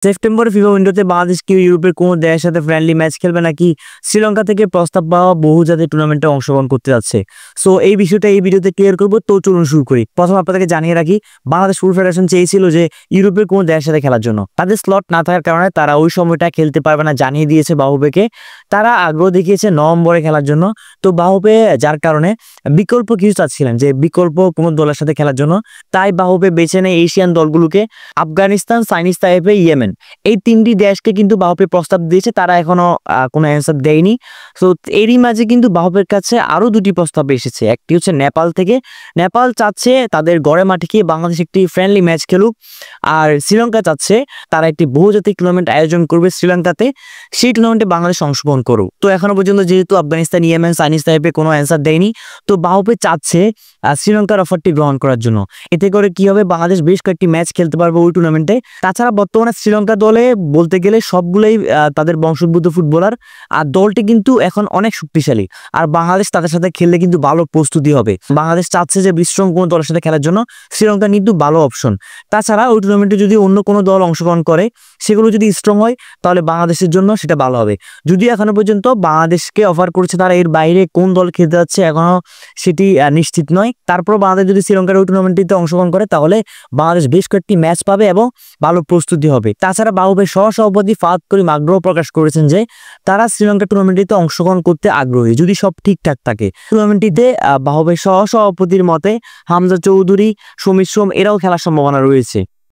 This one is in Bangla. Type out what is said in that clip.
সেপ্টেম্বরে ফিফা উইন্ডোতে বাংলাদেশ কি ইউরোপের কোনো দেশের সাথে ফ্রেন্ডলি ম্যাচ খেলবে নাকি শ্রীলঙ্কা থেকে প্রস্তাব পাওয়া বহু জাতির টুর্নামেন্টে অংশগ্রহণ করতে যাচ্ছে। সো এই বিষয়টা এই ভিডিওতে ক্লিয়ার করবো। তো চলুন শুরু করি। প্রথম আপনাদেরকে জানিয়ে রাখি, বাংলাদেশ ফুটবল ফেডারেশন চেয়েছিল যে ইউরোপের কোনো দেশের সাথে খেলার জন্য, তাদের স্লট না থাকার কারণে তারা ওই সময়টা খেলতে পারবে না জানিয়ে দিয়েছে বাহুবেকে। তারা আগ্রহ দেখিয়েছে নভেম্বরে খেলার জন্য। তো বাহুবে যার কারণে বিকল্প কিছু চাচ্ছিলেন যে বিকল্প কোনো দলের সাথে খেলার জন্য, তাই বাহুবে বেছে নেয় এশিয়ান দলগুলোকে, আফগানিস্তান, চাইনিজ তাইপে, ইয়েমেন, এই তিনটি দেশকে কিন্তু বাহুপে প্রস্তাব দিয়েছে। তারা এখনো কোনো অ্যান্সার দেয়নি। তো এরই মাঝে কিন্তু বাহুপের কাছে আরো দুটি প্রস্তাব এসেছে। একটি হচ্ছে নেপাল থেকে। নেপাল চাচ্ছে তাদের গড়ে মাঠে গিয়ে বাংলাদেশ একটি ফ্রেন্ডলি ম্যাচ খেলুক, আর শ্রীলঙ্কা চাচ্ছে তারা একটি বহুজাতিক টুর্নামেন্ট আয়োজন করবে শ্রীলঙ্কাতে, সেই টুর্নামেন্টে বাংলাদেশ অংশগ্রহণ করুক। তো এখনো পর্যন্ত যেহেতু আফগানিস্তান, ইয়েমেন, চাইনিজ তাইপে কোনো অ্যান্সার দেয়নি, তো বাহুপে চাচ্ছে শ্রীলঙ্কার অফারটি গ্রহণ করার জন্য। এতে করে কি হবে, বাংলাদেশ বেশ কয়েকটি ম্যাচ খেলতে পারবে ওই টুর্নামেন্টে। তাছাড়া বর্তমানে শ্রীলঙ্কা দলে বলতে গেলে সবগুলোই তাদের বংশোদ্ভূত ফুটবলার, আর দলটি কিন্তু এখন অনেক শক্তিশালী। আর বাংলাদেশ তাদের সাথে খেললে কিন্তু ভালো প্রস্তুতি হবে। বাংলাদেশ চাচ্ছে যে বিশ্রম কোনো দলের সাথে খেলার জন্য শ্রীলঙ্কা কিন্তু ভালো অপশন। তাছাড়া ওই টুর্নামেন্টে যদি অন্য কোনো দল অংশগ্রহণ করে, সেগুলো যদি স্ট্রং হয়, তাহলে বাংলাদেশের জন্য সেটা ভালো হবে। যদিও এখনো পর্যন্ত বাংলাদেশকে অফার করেছে তারা, এর বাইরে কোন দল খেলতে যাচ্ছে এখনো সেটি নিশ্চিত নয়। তারপর বাংলাদেশ যদি শ্রীলঙ্কার ওই টুর্নামেন্টটিতে অংশগ্রহণ করে, তাহলে বাংলাদেশ বেশ কয়েকটি ম্যাচ পাবে এবং ভালো প্রস্তুতি হবে। তাছাড়া বাহুবের সহসভাপতি ফাহাদ করিম আগ্রহ প্রকাশ করেছেন যে তারা শ্রীলঙ্কা টুর্নামেন্টটিতে অংশগ্রহণ করতে আগ্রহী যদি সব ঠিকঠাক থাকে। টুর্নামেন্টটিতে বাহুবের সহসভাপতির মতে হামজা চৌধুরী, সমীর সোম এরাও খেলার সম্ভাবনা রয়েছে।